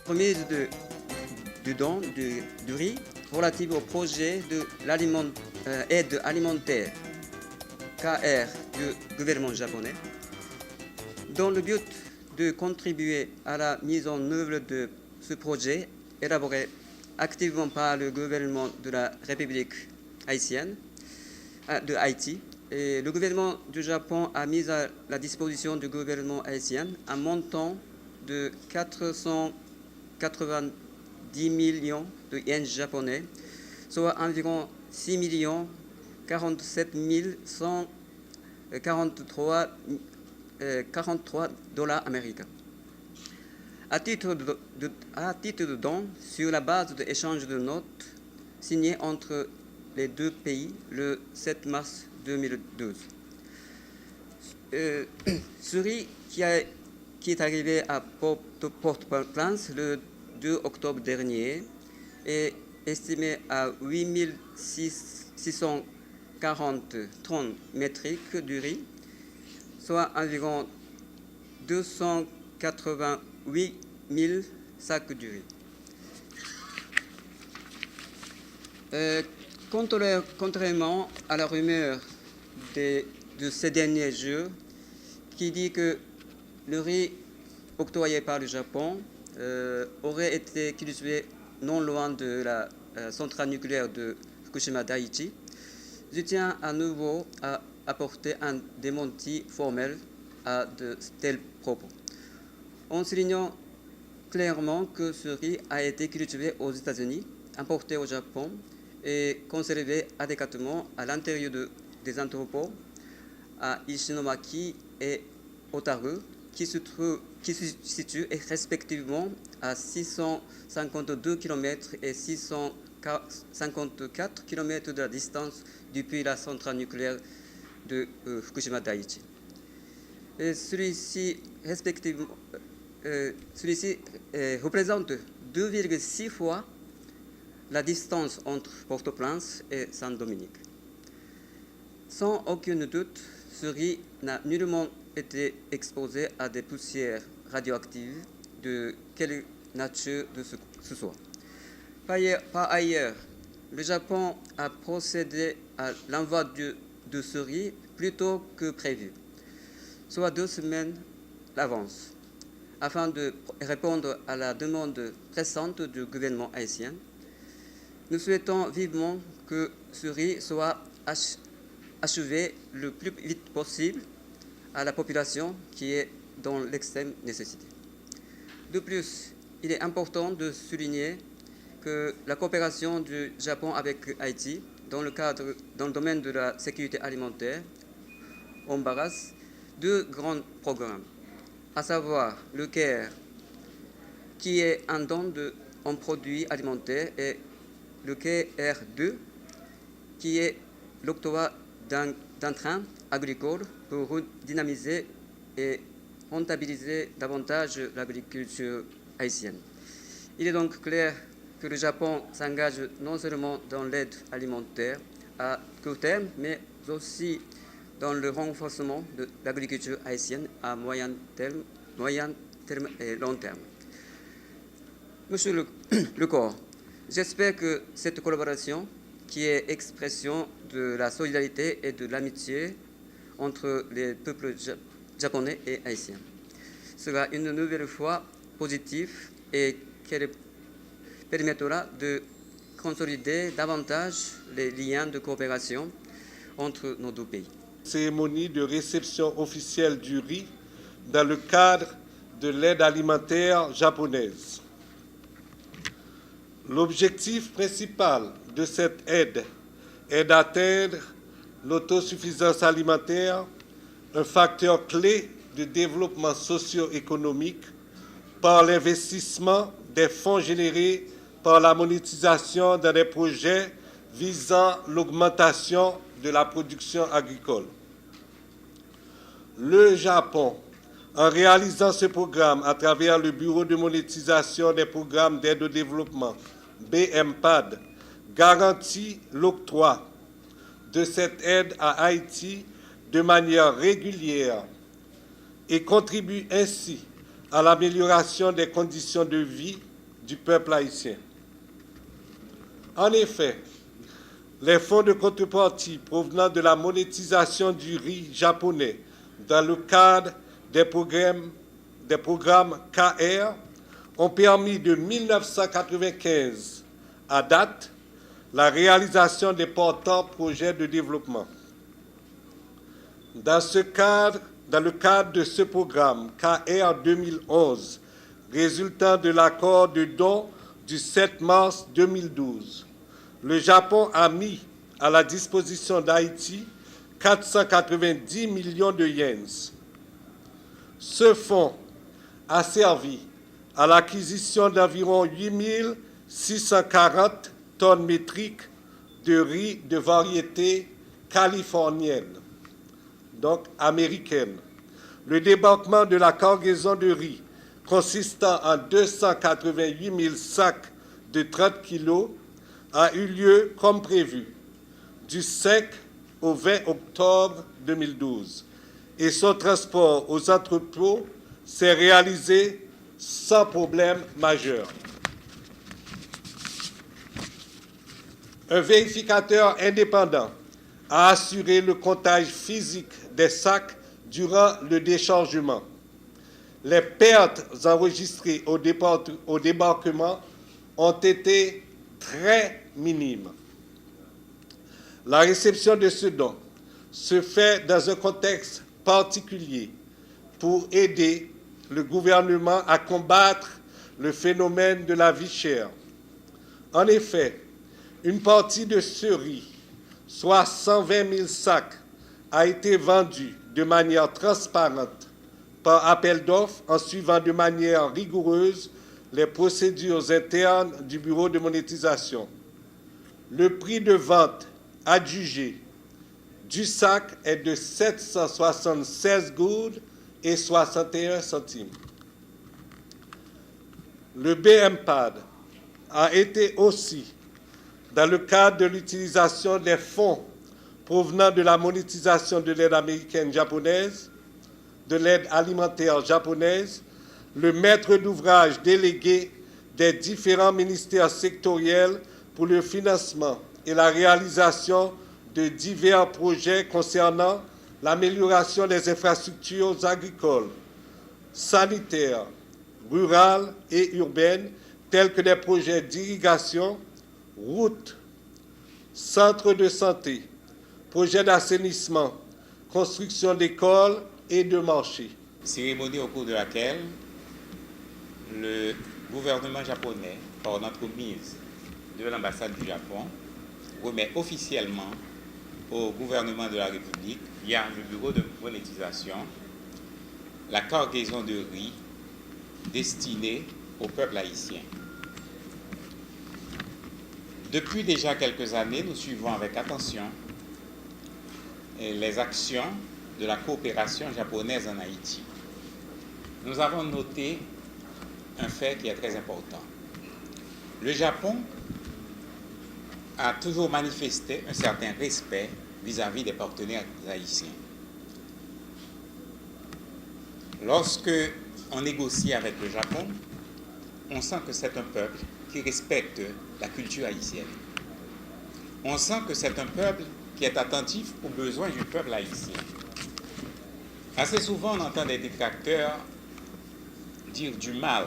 remise du don du riz relative au projet de l'aide alimentaire KR du gouvernement japonais, dans le but de contribuer à la mise en œuvre de ce projet élaboré activement par le gouvernement de la République haïtienne de Haïti. Et le gouvernement du Japon a mis à la disposition du gouvernement haïtien un montant de 490 millions de yens japonais, soit environ 6 millions 47 143 dollars américains. À titre de don, sur la base de l'échange de notes signé entre les deux pays le 7 mars 2012. Ce riz qui est arrivé à Port-au-Prince le 2 octobre dernier est estimé à 8640 tonnes métriques du riz, soit environ 288 000 sacs du riz. Contrairement à la rumeur de ces derniers jours qui dit que le riz octroyé par le Japon aurait été cultivé non loin de la centrale nucléaire de Fukushima Daiichi, je tiens à nouveau à apporter un démenti formel à de tels propos, en soulignant clairement que ce riz a été cultivé aux États-Unis, importé au Japon et conservé adéquatement à l'intérieur des entrepôts à Ishinomaki et Otaru, qui se situent respectivement à 652 km et 654 km de la distance depuis la centrale nucléaire de Fukushima Daiichi. Celui-ci représente 2,6 fois la distance entre Port-au-Prince et Saint-Dominique. Sans aucun doute, ce riz n'a nullement été exposé à des poussières radioactives de quelle nature que ce soit. Par ailleurs, le Japon a procédé à l'envoi de ce riz plus tôt que prévu, soit 2 semaines d'avance, afin de répondre à la demande pressante du gouvernement haïtien. Nous souhaitons vivement que ce riz soit achevé le plus vite possible à la population qui est dans l'extrême nécessité. De plus, il est important de souligner que la coopération du Japon avec Haïti dans le domaine de la sécurité alimentaire embarrasse 2 grands programmes, à savoir le CARE, qui est un don en produits alimentaires, et le CARE2, qui est l'octroi d'un train agricole pour dynamiser et rentabiliser davantage l'agriculture haïtienne. Il est donc clair que le Japon s'engage non seulement dans l'aide alimentaire à court terme, mais aussi dans le renforcement de l'agriculture haïtienne à moyen terme et long terme. Monsieur le corps, j'espère que cette collaboration, qui est expression de la solidarité et de l'amitié entre les peuples japonais et haïtiens, sera une nouvelle fois positive et qu'elle permettra de consolider davantage les liens de coopération entre nos deux pays. Cérémonie de réception officielle du riz dans le cadre de l'aide alimentaire japonaise. L'objectif principal de cette aide est d'atteindre l'autosuffisance alimentaire, un facteur clé de développement socio-économique par l'investissement des fonds générés par la monétisation dans des projets visant l'augmentation de la production agricole. Le Japon, en réalisant ce programme à travers le Bureau de monétisation des programmes d'aide au développement, BMPAD, garantit l'octroi de cette aide à Haïti de manière régulière et contribue ainsi à l'amélioration des conditions de vie du peuple haïtien. En effet, les fonds de contrepartie provenant de la monétisation du riz japonais dans le cadre des programmes KR ont permis de 1995 à date la réalisation d'importants projets de développement. Dans le cadre de ce programme KR 2011, résultant de l'accord de don du 7 mars 2012, le Japon a mis à la disposition d'Haïti 490 millions de yens. Ce fonds a servi à l'acquisition d'environ 8 640 tonnes métriques de riz de variété californienne, donc américaine. Le débarquement de la cargaison de riz consistant en 288 000 sacs de 30 kg a eu lieu comme prévu du 5 au 20 octobre 2012 et son transport aux entrepôts s'est réalisé sans problème majeur. Un vérificateur indépendant a assuré le comptage physique des sacs durant le déchargement. Les pertes enregistrées au débarquement ont été très minimes. La réception de ce don se fait dans un contexte particulier pour aider le gouvernement à combattre le phénomène de la vie chère. En effet, une partie de ce riz, soit 120 000 sacs, a été vendue de manière transparente par appel d'offres en suivant de manière rigoureuse les procédures internes du bureau de monétisation. Le prix de vente adjugé du sac est de 776 goudes et 61 centimes. Le BMPAD a été aussi, dans le cadre de l'utilisation des fonds provenant de la monétisation de l'aide américaine japonaise, de l'aide alimentaire japonaise, le maître d'ouvrage délégué des différents ministères sectoriels pour le financement et la réalisation de divers projets concernant l'amélioration des infrastructures agricoles, sanitaires, rurales et urbaines, tels que des projets d'irrigation, routes, centres de santé, projets d'assainissement, construction d'écoles et de marchés. Cérémonie au cours de laquelle le gouvernement japonais, par l'entremise de l'ambassade du Japon, remet officiellement au gouvernement de la République, via le bureau de monétisation, la cargaison de riz destinée au peuple haïtien. Depuis déjà quelques années, nous suivons avec attention les actions de la coopération japonaise en Haïti. Nous avons noté un fait qui est très important. Le Japon a toujours manifesté un certain respect vis-à-vis des partenaires haïtiens. Lorsque on négocie avec le Japon, on sent que c'est un peuple qui respecte la culture haïtienne. On sent que c'est un peuple qui est attentif aux besoins du peuple haïtien. Assez souvent, on entend des détracteurs dire du mal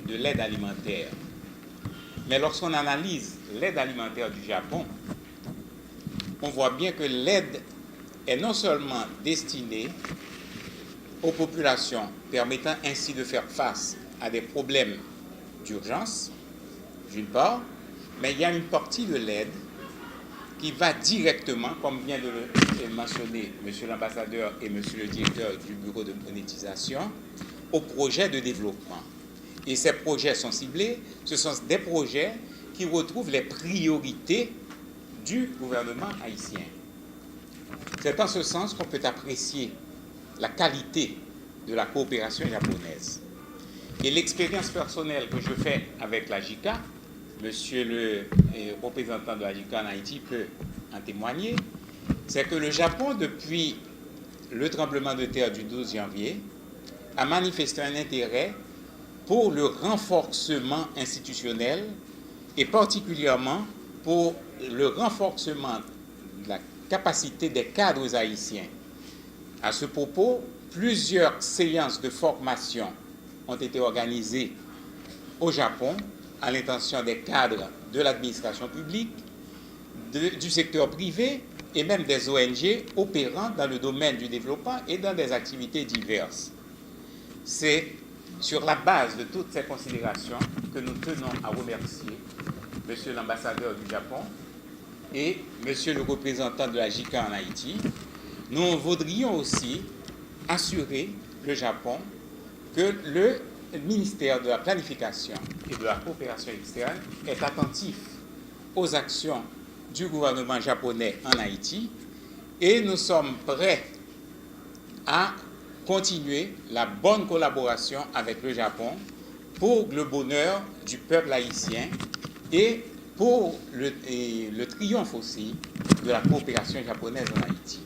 de l'aide alimentaire. Mais lorsqu'on analyse l'aide alimentaire du Japon, on voit bien que l'aide est non seulement destinée aux populations, permettant ainsi de faire face à des problèmes d'urgence, d'une part, mais il y a une partie de l'aide qui va directement, comme vient de le mentionner M. l'ambassadeur et M. le directeur du bureau de monétisation, aux projets de développement. Et ces projets sont ciblés, ce sont des projets qui retrouvent les priorités du gouvernement haïtien. C'est en ce sens qu'on peut apprécier la qualité de la coopération japonaise. Et l'expérience personnelle que je fais avec la JICA, monsieur le représentant de la JICA en Haïti peut en témoigner, c'est que le Japon, depuis le tremblement de terre du 12 janvier, a manifesté un intérêt pour le renforcement institutionnel et particulièrement pour le renforcement de la capacité des cadres haïtiens. À ce propos, plusieurs séances de formation ont été organisées au Japon à l'intention des cadres de l'administration publique, du secteur privé et même des ONG opérant dans le domaine du développement et dans des activités diverses. C'est sur la base de toutes ces considérations que nous tenons à remercier Monsieur l'ambassadeur du Japon et Monsieur le représentant de la JICA en Haïti. Nous voudrions aussi assurer le Japon que le ministère de la Planification et de la Coopération externe est attentif aux actions du gouvernement japonais en Haïti et nous sommes prêts à continuer la bonne collaboration avec le Japon pour le bonheur du peuple haïtien et pour le triomphe aussi de la coopération japonaise en Haïti.